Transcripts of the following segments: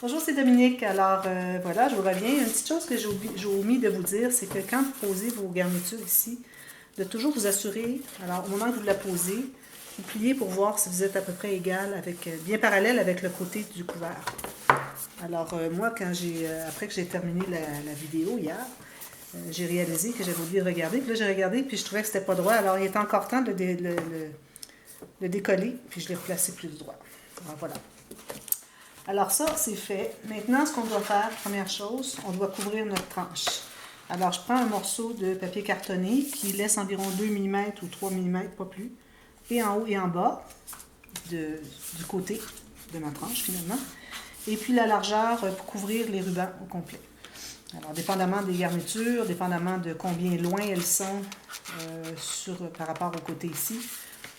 Bonjour, c'est Dominique. Alors, voilà, je vous reviens. Une petite chose que j'ai omis de vous dire, c'est que quand vous posez vos garnitures ici, de toujours vous assurer, alors au moment que vous la posez, vous pliez pour voir si vous êtes à peu près égal, avec, bien parallèle avec le côté du couvert. Alors, moi, après que j'ai terminé la vidéo hier, j'ai réalisé que j'avais oublié de regarder. Puis là, j'ai regardé, puis je trouvais que c'était pas droit. Alors, il était encore temps de le décoller, puis je l'ai replacé plus droit. Alors, voilà. Alors ça, c'est fait. Maintenant, ce qu'on doit faire, première chose, on doit couvrir notre tranche. Alors, je prends un morceau de papier cartonné qui laisse environ 2 mm ou 3 mm, pas plus, et en haut et en bas, du côté de ma tranche, finalement. Et puis la largeur pour couvrir les rubans au complet. Alors, dépendamment des garnitures, dépendamment de combien loin elles sont par rapport au côté ici,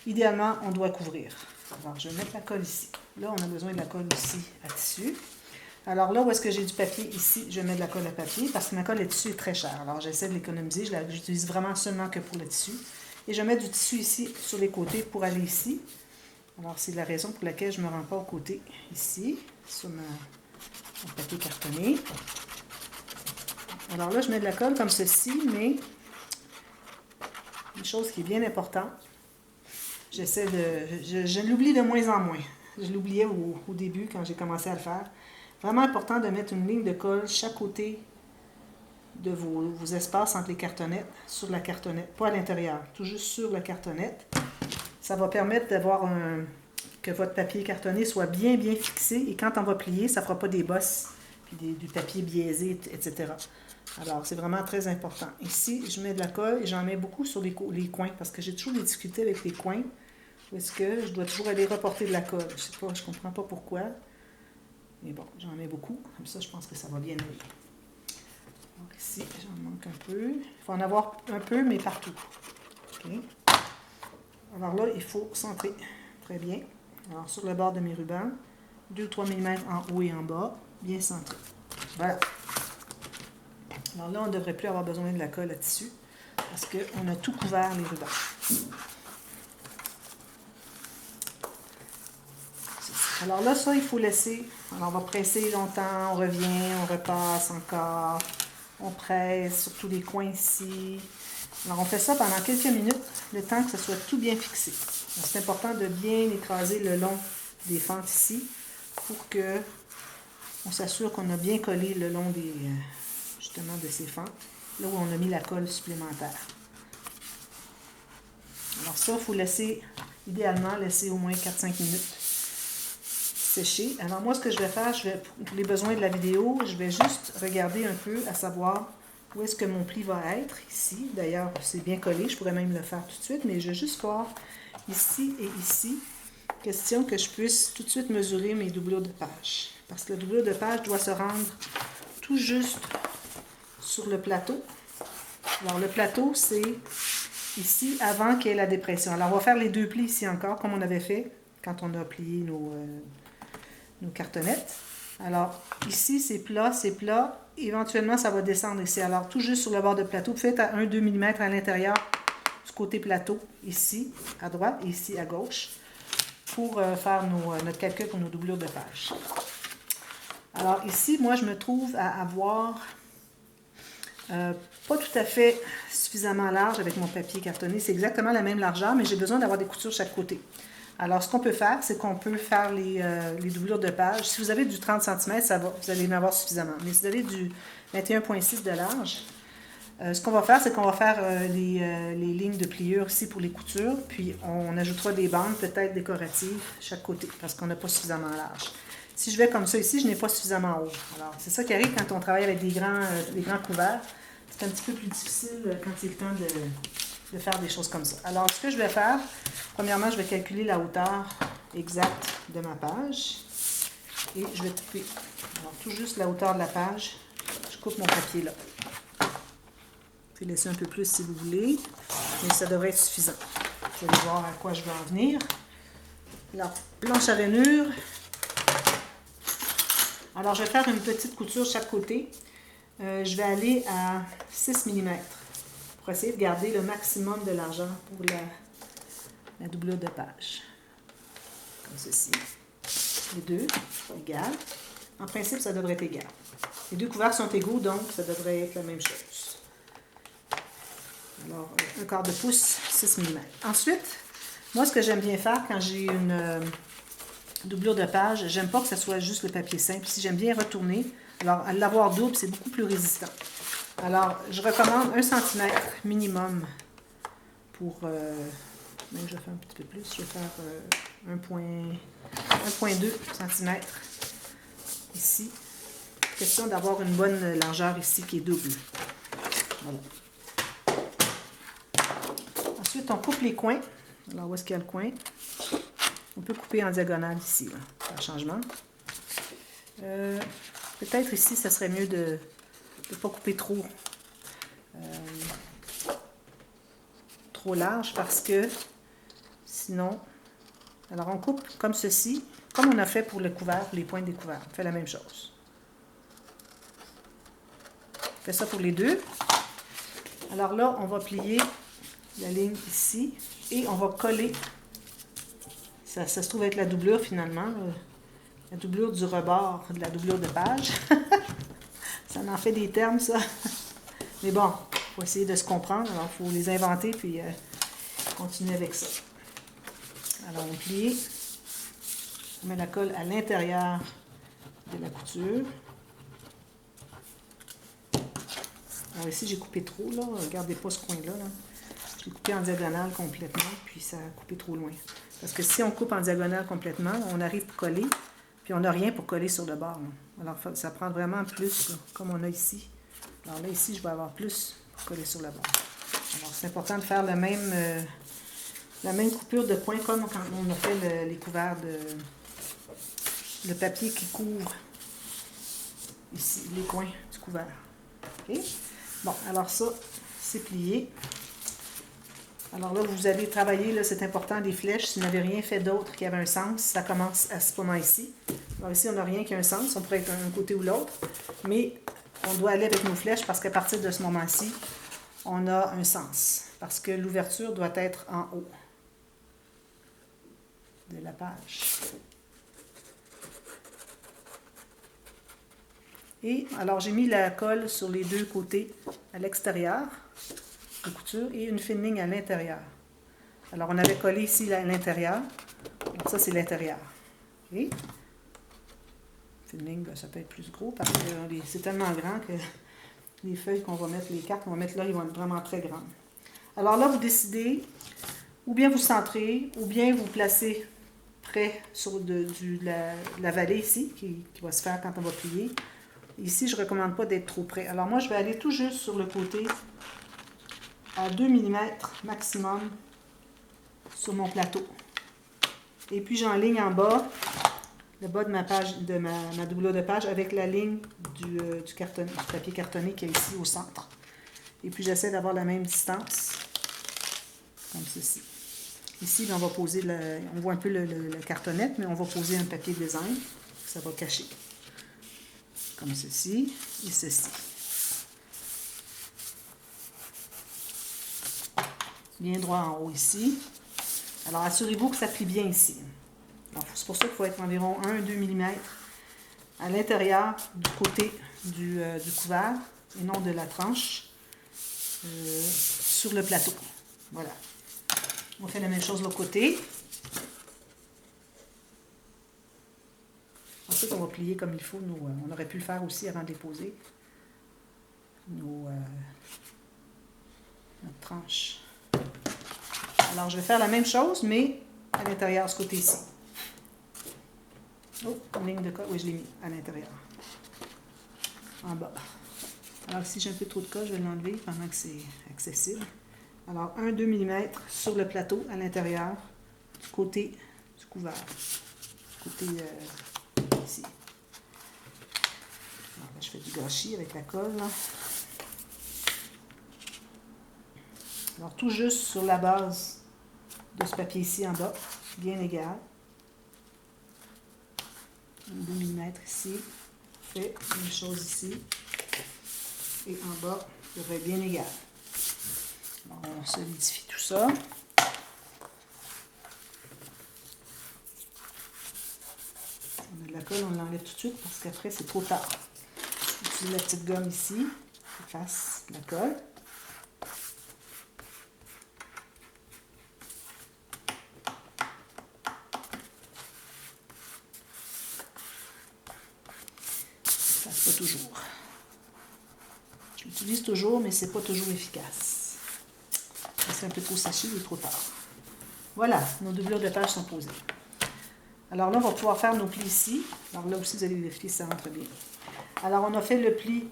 idéalement, on doit couvrir. Alors, je vais mettre la colle ici. Là, on a besoin de la colle aussi à tissu. Alors là, où est-ce que j'ai du papier ici, je mets de la colle à papier parce que ma colle à tissu est très chère. Alors, j'essaie de l'économiser. Je l'utilise vraiment seulement que pour le tissu. Et je mets du tissu ici sur les côtés pour aller ici. Alors, c'est la raison pour laquelle je ne me rends pas au côté ici, sur mon papier cartonné. Alors là, je mets de la colle comme ceci, mais une chose qui est bien importante, je l'oublie de moins en moins. Je l'oubliais au début quand j'ai commencé à le faire. Vraiment important de mettre une ligne de colle chaque côté de vos espaces entre les cartonnettes, sur la cartonnette, pas à l'intérieur, tout juste sur la cartonnette. Ça va permettre d'avoir que votre papier cartonné soit bien fixé et quand on va plier, ça ne fera pas des bosses, puis du papier biaisé, etc. Alors, c'est vraiment très important. Ici, je mets de la colle et j'en mets beaucoup sur les coins parce que j'ai toujours des difficultés avec les coins. Est-ce que je dois toujours aller reporter de la colle? Je sais pas, je comprends pas pourquoi. Mais bon, j'en mets beaucoup. Comme ça, je pense que ça va bien aller. Donc ici, j'en manque un peu. Il faut en avoir un peu, mais partout. OK. Alors là, il faut centrer. Très bien. Alors, sur le bord de mes rubans, 2-3 mm en haut et en bas, bien centré. Voilà. Alors là, on ne devrait plus avoir besoin de la colle à tissu parce qu'on a tout couvert les rubans. Alors là, ça, il faut laisser. Alors, on va presser longtemps, on revient, on repasse encore, on presse sur tous les coins ici. Alors, on fait ça pendant quelques minutes, le temps que ce soit tout bien fixé. C'est important de bien écraser le long des fentes ici pour que on s'assure qu'on a bien collé le long justement de ces fentes, là où on a mis la colle supplémentaire. Alors ça, il faut idéalement laisser au moins 4-5 minutes sécher. Alors moi, ce que je vais faire, pour les besoins de la vidéo, je vais juste regarder un peu à savoir où est-ce que mon pli va être, ici. D'ailleurs, c'est bien collé, je pourrais même le faire tout de suite, mais je vais juste voir ici et ici. Question que je puisse tout de suite mesurer mes doublures de page. Parce que le doublure de page doit se rendre tout juste sur le plateau. Alors le plateau, c'est ici avant qu'il y ait la dépression. Alors on va faire les deux plis ici encore, comme on avait fait quand on a plié nos cartonnettes. Alors, ici, c'est plat. Éventuellement, ça va descendre ici. Alors, tout juste sur le bord de plateau. Vous faites à 1-2 mm à l'intérieur du côté plateau, ici, à droite, et ici, à gauche, pour faire notre calcul pour nos doublures de page. Alors, ici, moi, je me trouve à avoir pas tout à fait suffisamment large avec mon papier cartonné. C'est exactement la même largeur, mais j'ai besoin d'avoir des coutures chaque côté. Alors, ce qu'on peut faire, c'est qu'on peut faire les doublures de page. Si vous avez du 30 cm, ça va, vous allez en avoir suffisamment. Mais si vous avez du 21,6 de large, ce qu'on va faire, c'est qu'on va faire les lignes de pliure ici pour les coutures, puis on ajoutera des bandes, peut-être décoratives, chaque côté, parce qu'on n'a pas suffisamment large. Si je vais comme ça ici, je n'ai pas suffisamment haut. Alors, c'est ça qui arrive quand on travaille avec des grands couverts. C'est un petit peu plus difficile quand c'est le temps de faire des choses comme ça. Alors, ce que je vais faire, premièrement, je vais calculer la hauteur exacte de ma page. Et je vais couper. Alors, tout juste la hauteur de la page, je coupe mon papier là. Je vais laisser un peu plus si vous voulez, mais ça devrait être suffisant. Vous allez voir à quoi je veux en venir. Alors, planche à rainure. Alors, je vais faire une petite couture chaque côté. Je vais aller à 6 mm pour essayer de garder le maximum de largeur pour la doublure de page. Comme ceci. Les deux égales. En principe, ça devrait être égal. Les deux couverts sont égaux, donc ça devrait être la même chose. Alors, un quart de pouce, 6 mm. Ensuite, moi, ce que j'aime bien faire quand j'ai une doublure de page, j'aime pas que ce soit juste le papier simple. Si j'aime bien retourner, alors à l'avoir double, c'est beaucoup plus résistant. Alors, je recommande 1 cm minimum pour... même je vais faire un petit peu plus, je vais faire 1,2 cm ici. Question d'avoir une bonne largeur ici qui est double. Voilà. Ensuite, on coupe les coins. Alors, où est-ce qu'il y a le coin? On peut couper en diagonale ici, là, par changement. Peut-être ici, ça serait mieux de ne pas couper trop large parce que sinon... Alors, on coupe comme ceci, comme on a fait pour le couvert, pour les points des couverts. On fait la même chose. On fait ça pour les deux. Alors là, on va plier la ligne ici et on va coller. Ça se trouve être la doublure finalement. La doublure du rebord de la doublure de page. Ça en fait des termes, ça. Mais bon, il faut essayer de se comprendre. Alors, il faut les inventer puis continuer avec ça. Alors, on plie. On met la colle à l'intérieur de la couture. Alors ici, j'ai coupé trop, là. Regardez pas ce coin-là. Là. J'ai coupé en diagonale complètement, puis ça a coupé trop loin. Parce que si on coupe en diagonale complètement, on arrive pour coller, puis on n'a rien pour coller sur le bord. Là. Alors, ça prend vraiment plus, là, comme on a ici. Alors là, ici, je vais avoir plus pour coller sur le bord. Alors, c'est important de faire la même coupure de coin comme quand on a fait les couverts le papier qui couvre ici, les coins du couvert. OK? Bon, alors ça, c'est plié. Alors là, vous allez travailler, là, c'est important, des flèches. Si vous n'avez rien fait d'autre qui avait un sens, ça commence à ce moment ici. Alors ici, on n'a rien qui a un sens. On pourrait être un côté ou l'autre. Mais on doit aller avec nos flèches parce qu'à partir de ce moment-ci, on a un sens. Parce que l'ouverture doit être en haut de la page. Et alors, j'ai mis la colle sur les deux côtés à l'extérieur de couture et une fine ligne à l'intérieur. Alors, on avait collé ici à l'intérieur. Donc, ça, c'est l'intérieur. Okay? Fine ligne, ben, ça peut être plus gros parce que c'est tellement grand que les feuilles qu'on va mettre, les cartes qu'on va mettre là, ils vont être vraiment très grandes. Alors là, vous décidez ou bien vous centrez ou bien vous placez près sur la vallée ici qui va se faire quand on va plier. Ici, je ne recommande pas d'être trop près. Alors moi, je vais aller tout juste sur le côté à 2 mm maximum sur mon plateau. Et puis, j'enligne en bas, le bas de ma page, de ma doublure de page avec la ligne du papier cartonné qui est ici au centre. Et puis, j'essaie d'avoir la même distance, comme ceci. Ici, on va poser, on voit un peu le cartonnette, mais on va poser un papier design. Ça va cacher. Comme ceci et ceci. Bien droit en haut ici. Alors, assurez-vous que ça plie bien ici. C'est pour ça qu'il faut être environ 1-2 mm à l'intérieur du côté du couvert et non de la tranche sur le plateau. Voilà. On fait la même chose de l'autre côté. Ensuite, on va plier comme il faut. On aurait pu le faire aussi avant de les poser. Notre tranche. Alors, je vais faire la même chose, mais à l'intérieur, ce côté-ci. Oh, une ligne de colle. Oui, je l'ai mis à l'intérieur. En bas. Alors, si j'ai un peu trop de colle, je vais l'enlever pendant que c'est accessible. Alors, 1-2 mm sur le plateau à l'intérieur du côté du couvert. Côté ici. Alors, là, je fais du gâchis avec la colle. Là. Alors, tout juste sur la base de ce papier ici en bas, bien égal. 2 mm ici. Fait la même chose ici. Et en bas, ça devrait être bien égal. Alors, on solidifie tout ça. On a de la colle, on l'enlève tout de suite parce qu'après, c'est trop tard. J'utilise la petite gomme ici, efface la colle. Ça passe pas toujours. Je l'utilise toujours, mais c'est pas toujours efficace. C'est un peu trop séché, il est trop tard. Voilà, nos doublures de page sont posées. Alors là, on va pouvoir faire nos plis ici. Alors là aussi, vous allez vérifier si ça rentre bien. Alors, on a fait le pli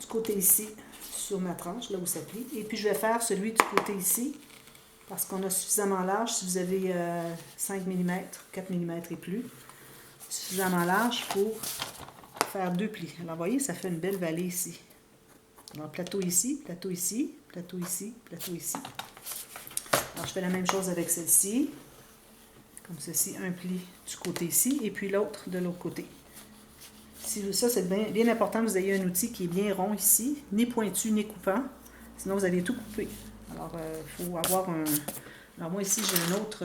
du côté ici, sur ma tranche, là où ça plie. Et puis, je vais faire celui du côté ici, parce qu'on a suffisamment large, si vous avez 5 mm, 4 mm et plus, suffisamment large pour faire 2 plis. Alors, vous voyez, ça fait une belle vallée ici. Alors, plateau ici, plateau ici, plateau ici, plateau ici. Alors, je fais la même chose avec celle-ci. Comme ceci, un pli du côté ici, et puis l'autre de l'autre côté. Ça, c'est bien important que vous ayez un outil qui est bien rond ici, ni pointu, ni coupant. Sinon, vous allez tout couper. Alors, il faut avoir un... Alors, moi, ici, j'ai un autre...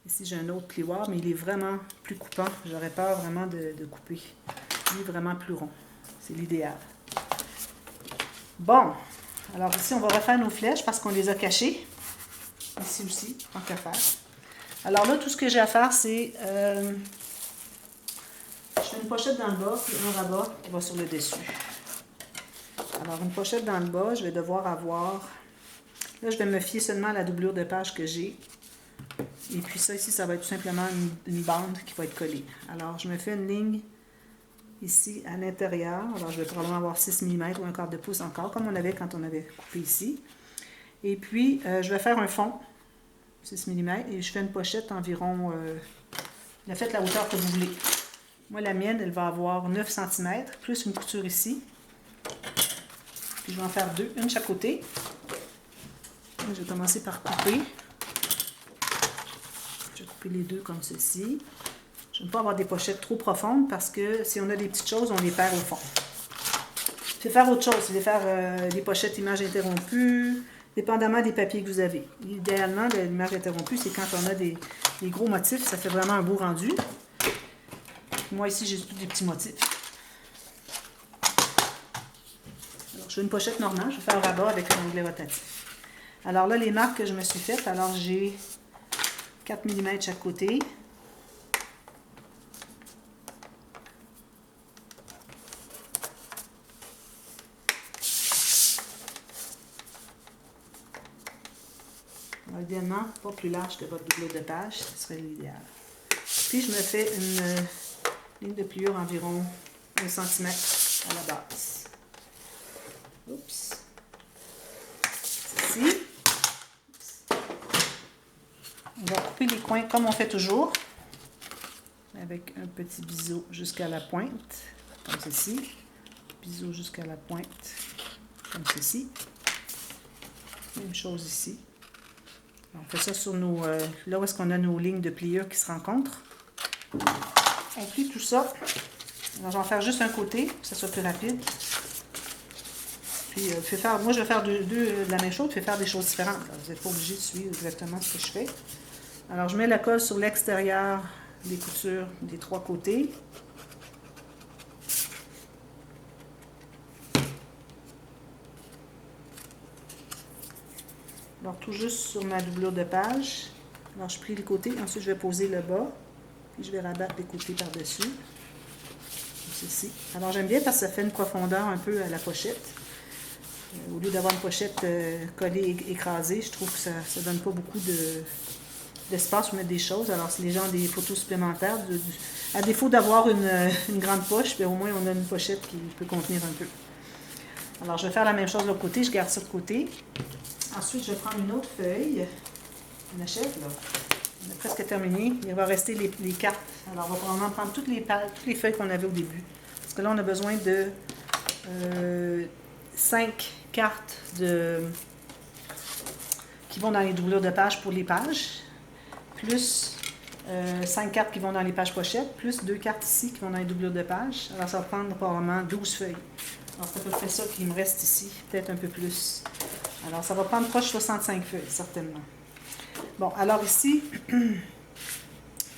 Ici, j'ai un autre plioir, mais il est vraiment plus coupant. J'aurais peur vraiment de couper. Il est vraiment plus rond. C'est l'idéal. Bon. Alors, ici, on va refaire nos flèches parce qu'on les a cachées. Ici aussi, tant qu'à faire. Alors là, tout ce que j'ai à faire, c'est... je fais une pochette dans le bas, puis un rabat qui va sur le dessus. Alors, une pochette dans le bas, je vais devoir avoir... Là, je vais me fier seulement à la doublure de page que j'ai. Et puis ça, ici, ça va être tout simplement une bande qui va être collée. Alors, je me fais une ligne ici à l'intérieur. Alors, je vais probablement avoir 6 mm ou un quart de pouce encore, comme on avait quand on avait coupé ici. Et puis, je vais faire un fond, 6 mm, et je fais une pochette environ, faites la hauteur que vous voulez. Moi, la mienne, elle va avoir 9 cm, plus une couture ici. Puis, je vais en faire deux, une de chaque côté. Je vais commencer par couper. Je vais couper les deux comme ceci. Je ne veux pas avoir des pochettes trop profondes parce que si on a des petites choses, on les perd au fond. Je vais faire autre chose, je vais faire des pochettes images interrompues, dépendamment des papiers que vous avez. Idéalement, l'image interrompue, c'est quand on a des gros motifs, ça fait vraiment un beau rendu. Moi, ici, j'ai tous des petits motifs. Alors, je fais une pochette normale, je vais faire un rabat avec un onglet rotatif. Alors là, les marques que je me suis faites, alors j'ai 4 mm chaque côté. Alors, idéalement, pas plus large que votre doublure de page, ce serait l'idéal. Puis, je me fais une ligne de pliure environ 1 cm à la base. Oups. Ceci. On va couper les coins comme on fait toujours, avec un petit biseau jusqu'à la pointe, comme ceci. Biseau jusqu'à la pointe, comme ceci. Même chose ici. On fait ça sur nos... là où est-ce qu'on a nos lignes de pliure qui se rencontrent. On plie tout ça. Alors, je vais en faire juste un côté, pour que ça soit plus rapide. Puis, moi, je vais faire de la même chose, puis faire des choses différentes. Alors, vous n'êtes pas obligé de suivre exactement ce que je fais. Alors, je mets la colle sur l'extérieur des coutures des trois côtés. Alors, tout juste sur ma doublure de page. Alors, je plie le côté, ensuite je vais poser le bas, puis je vais rabattre les côtés par-dessus, comme ceci. Alors, j'aime bien parce que ça fait une profondeur un peu à la pochette. Au lieu d'avoir une pochette collée, écrasée, je trouve que ça ne donne pas beaucoup d'espace pour mettre des choses. Alors, si les gens ont des photos supplémentaires, à défaut d'avoir une grande poche, bien, au moins on a une pochette qui peut contenir un peu. Alors, je vais faire la même chose de l'autre côté, je garde ça de côté. Ensuite, je vais prendre une autre feuille. On achève, là. On a presque terminé. Il va rester les cartes. Alors, on va probablement prendre toutes les feuilles qu'on avait au début. Parce que là, on a besoin de 5 cartes qui vont dans les doublures de pages pour les pages, plus 5 cartes qui vont dans les pages pochettes, plus 2 cartes ici qui vont dans les doublures de pages. Alors, ça va prendre probablement 12 feuilles. Alors, c'est à peu près ça qui me reste ici, peut-être un peu plus. Alors, ça va prendre proche 65 feuilles, certainement. Bon, alors ici,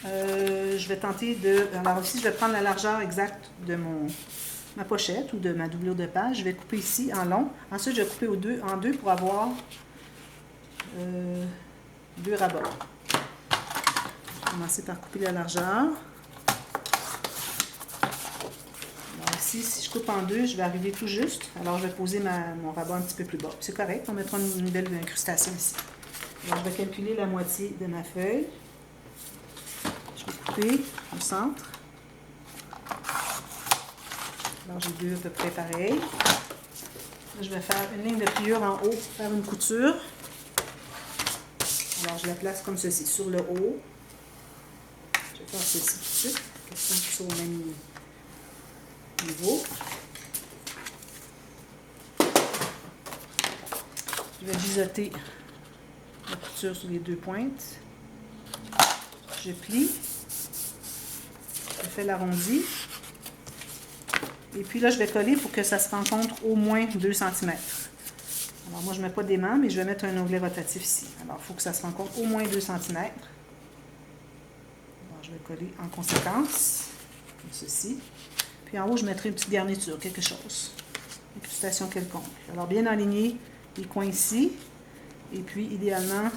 je vais tenter de... Alors ici, je vais prendre la largeur exacte de ma pochette ou de ma doublure de page. Je vais couper ici en long. Ensuite, je vais couper en deux pour avoir 2 rabats. Je vais commencer par couper la largeur. Ici, si je coupe en 2, je vais arriver tout juste. Alors, je vais poser mon rabat un petit peu plus bas. C'est correct, on mettra une belle incrustation ici. Alors, je vais calculer la moitié de ma feuille. Je vais couper au centre. Alors, j'ai 2 à peu près pareils. Là, je vais faire une ligne de pliure en haut, faire une couture. Alors, je la place comme ceci, sur le haut. Je vais faire ceci tout de suite, question qu'ils soient au même niveau. Je vais biseauter la couture sur les 2 pointes. Je plie. Je fais l'arrondi. Et puis là, je vais coller pour que ça se rencontre au moins 2 cm. Alors moi, je ne mets pas d'aimant, mais je vais mettre un onglet rotatif ici. Alors, il faut que ça se rencontre au moins 2 cm. Alors, je vais coller en conséquence, comme ceci. Puis en haut, je mettrai une petite garniture, quelque chose. Une incrustation quelconque. Alors, bien aligner les coins ici. Et puis, idéalement,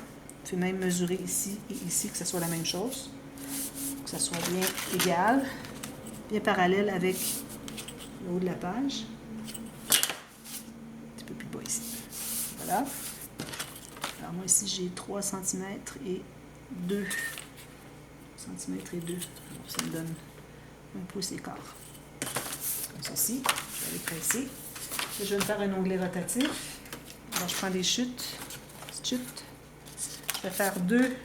tu peux même mesurer ici et ici, que ce soit la même chose. Que ça soit bien égal, bien parallèle avec le haut de la page. Un petit peu plus bas ici. Voilà. Alors, moi, ici, j'ai 3 cm et 2 cm et 2. Alors, ça me donne 1 pouce et quart. Comme ceci. Je vais aller presser. Là, je vais me faire un onglet rotatif. Alors, je prends des chutes. Petites chutes. Je vais faire 2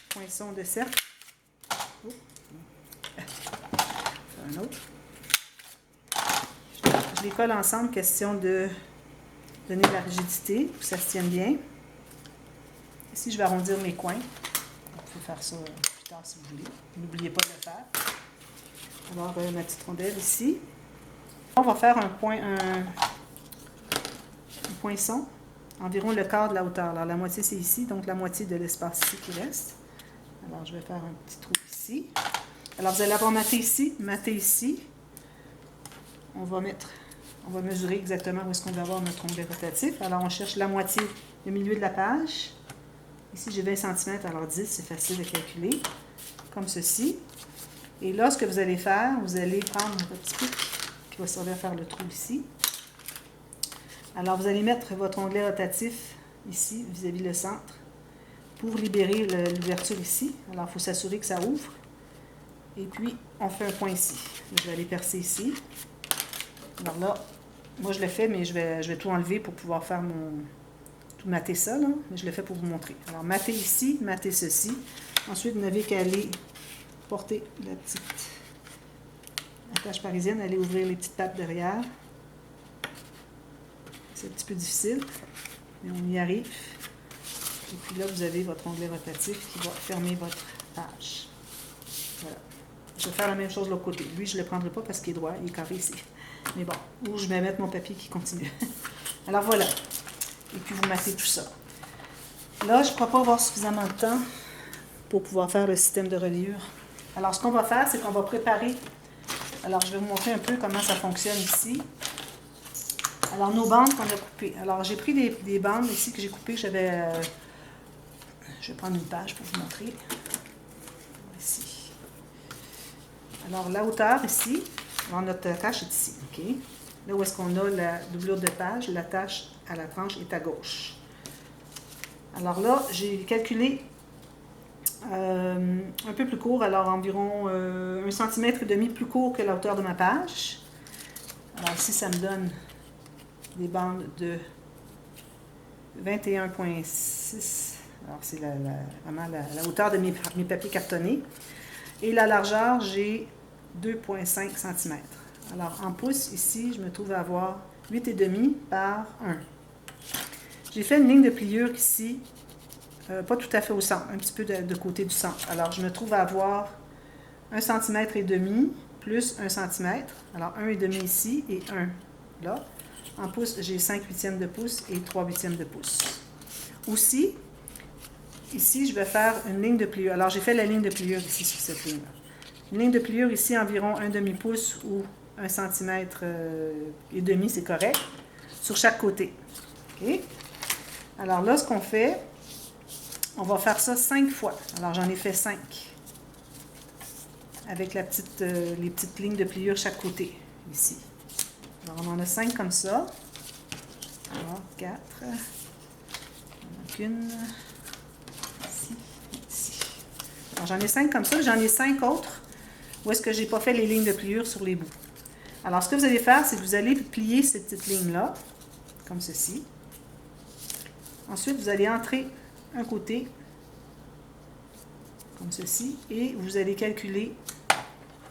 poinçons de cercle. Oh. Un autre. Je les colle ensemble, question de donner de la rigidité pour que ça se tienne bien. Ici, je vais arrondir mes coins. Vous pouvez faire ça plus tard si vous voulez. N'oubliez pas de le faire. Alors, ma petite rondelle ici. On va faire un poinçon, environ le quart de la hauteur. Alors, la moitié, c'est ici, donc la moitié de l'espace ici qui reste. Alors, je vais faire un petit trou ici. Alors, vous allez avoir maté ici. On va mesurer exactement où est-ce qu'on va avoir notre onglet rotatif. Alors, on cherche la moitié, le milieu de la page. Ici, j'ai 20 cm, alors 10, c'est facile de calculer. Comme ceci. Et là, ce que vous allez faire, vous allez prendre un petit pic qui va servir à faire le trou ici. Alors, vous allez mettre votre onglet rotatif ici, vis-à-vis le centre, pour libérer l'ouverture ici. Alors, il faut s'assurer que ça ouvre. Et puis, on fait un point ici. Je vais aller percer ici. Alors là, moi je le fais, mais je vais tout enlever pour pouvoir faire tout mater ça, là. Mais je le fais pour vous montrer. Alors, mater ici, mater ceci. Ensuite, vous n'avez qu'à aller porter la tâche parisienne, aller ouvrir les petites pattes derrière. C'est un petit peu difficile, mais on y arrive. Et puis là, vous avez votre onglet rotatif qui va fermer votre page. Voilà. Je vais faire la même chose de l'autre côté. Lui, je ne le prendrai pas parce qu'il est droit, il est carré ici. Mais bon, ou je vais mettre mon papier qui continue. Alors voilà. Et puis vous mattez tout ça. Là, je ne crois pas avoir suffisamment de temps pour pouvoir faire le système de reliure. Alors, ce qu'on va faire, c'est qu'on va préparer. Alors, je vais vous montrer un peu comment ça fonctionne ici. Alors, nos bandes qu'on a coupées. Alors, j'ai pris des bandes ici que j'ai coupées. Je vais prendre une page pour vous montrer. Ici. Alors, la hauteur ici, alors notre tâche est ici. OK? Là où est-ce qu'on a la doublure de page, la tâche à la tranche est à gauche. Alors là, j'ai calculé un peu plus court, alors environ 1,5 cm plus court que la hauteur de ma page. Alors ici, ça me donne des bandes de 21,6. Alors c'est vraiment la hauteur de mes papiers cartonnés. Et la largeur, j'ai 2,5 cm. Alors en pouces, ici, je me trouve à avoir 8,5 par 1. J'ai fait une ligne de pliure ici, pas tout à fait au centre, un petit peu de côté du centre. Alors je me trouve à avoir 1,5 cm plus 1 cm. Alors 1,5 ici et 1 là. En pouces, j'ai 5/8 de pouce et 3/8 de pouce. Aussi, ici, je vais faire une ligne de pliure. Alors, j'ai fait la ligne de pliure ici sur cette ligne-là. Une ligne de pliure ici, environ un demi-pouce ou 1 cm et demi, c'est correct, sur chaque côté. OK? Alors là, ce qu'on fait, on va faire ça 5 fois. Alors, j'en ai fait 5. Avec les petites lignes de pliure chaque côté, ici. Alors, on en a 5 comme ça. Alors, 4. Il en manque une. Ici, ici. Alors, j'en ai 5 comme ça. J'en ai 5 autres où est-ce que je n'ai pas fait les lignes de pliure sur les bouts. Alors, ce que vous allez faire, c'est que vous allez plier cette petite ligne-là, comme ceci. Ensuite, vous allez entrer un côté, comme ceci, et vous allez calculer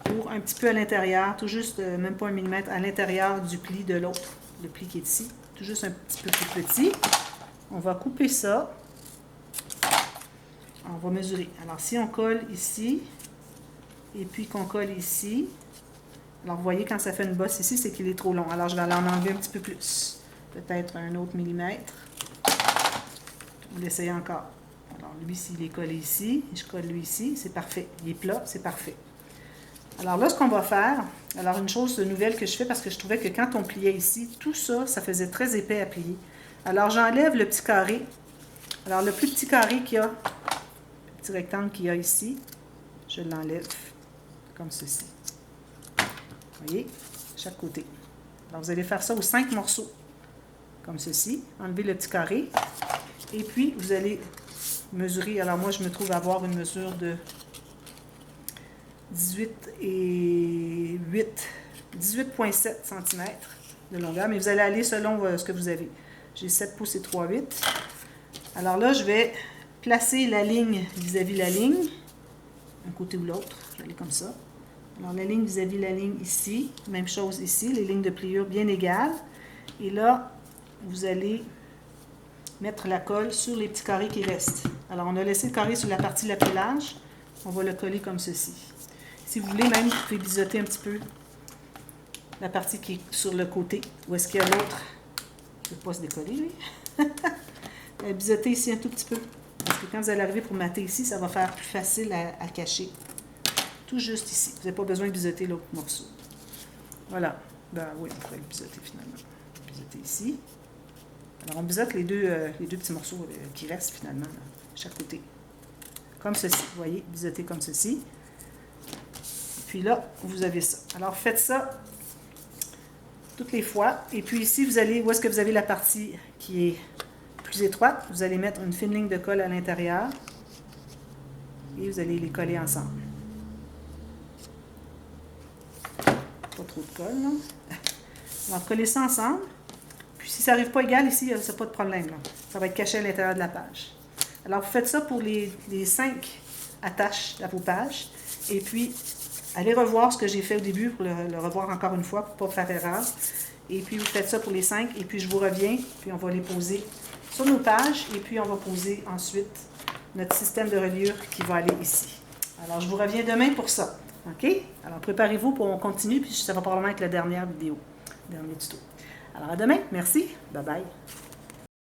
pour un petit peu à l'intérieur, tout juste, même pas 1 mm, à l'intérieur du pli de l'autre, le pli qui est ici, tout juste un petit peu plus petit. On va couper ça. On va mesurer. Alors, si on colle ici, et puis qu'on colle ici, alors vous voyez quand ça fait une bosse ici, c'est qu'il est trop long. Alors, je vais aller en enlever un petit peu plus. Peut-être un autre millimètre. On va l'essayer encore. Alors, lui, s'il est collé ici, je colle lui ici, c'est parfait. Il est plat, c'est parfait. Alors là, ce qu'on va faire, alors une chose nouvelle que je fais, parce que je trouvais que quand on pliait ici, tout ça, ça faisait très épais à plier. Alors, j'enlève le petit carré. Alors, le plus petit carré qu'il y a, le petit rectangle qu'il y a ici, je l'enlève comme ceci. Vous voyez, chaque côté. Alors, vous allez faire ça aux 5 morceaux, comme ceci. Enlevez le petit carré. Et puis, vous allez mesurer. Alors, moi, je me trouve avoir une mesure de 18,7 cm de longueur, mais vous allez aller selon ce que vous avez. J'ai 7 pouces et 3/8. Alors là, je vais placer la ligne vis-à-vis la ligne, un côté ou l'autre. Je vais aller comme ça. Alors la ligne vis-à-vis la ligne ici, même chose ici, les lignes de pliure bien égales. Et là, vous allez mettre la colle sur les petits carrés qui restent. Alors on a laissé le carré sur la partie la plus large, on va le coller comme ceci. Si vous voulez, même, vous pouvez biseauter un petit peu la partie qui est sur le côté. Où est-ce qu'il y a l'autre? Il ne peut pas se décoller, lui. Biseauter ici un tout petit peu. Parce que quand vous allez arriver pour mater ici, ça va faire plus facile à cacher. Tout juste ici. Vous n'avez pas besoin de biseauter l'autre morceau. Voilà. Ben oui, on pourrait le biseauter finalement. Biseauter ici. Alors, on biseaute les deux petits morceaux qui restent finalement, là, chaque côté. Comme ceci. Vous voyez, biseauter comme ceci. Puis là, vous avez ça. Alors, faites ça toutes les fois. Et puis ici, vous allez, où est-ce que vous avez la partie qui est plus étroite? Vous allez mettre une fine ligne de colle à l'intérieur. Et vous allez les coller ensemble. Pas trop de colle, là. Alors, collez ça ensemble. Puis si ça n'arrive pas égal ici, ça n'a pas de problème, là. Ça va être caché à l'intérieur de la page. Alors, vous faites ça pour les 5 attaches à vos pages. Et puis, allez revoir ce que j'ai fait au début pour le revoir encore une fois pour ne pas faire erreur. Et puis, vous faites ça pour les 5. Et puis, je vous reviens. Puis, on va les poser sur nos pages. Et puis, on va poser ensuite notre système de reliure qui va aller ici. Alors, je vous reviens demain pour ça. OK? Alors, préparez-vous pour on continue. Puis, ça va probablement être la dernière vidéo. Dernier tuto. Alors, à demain. Merci. Bye bye.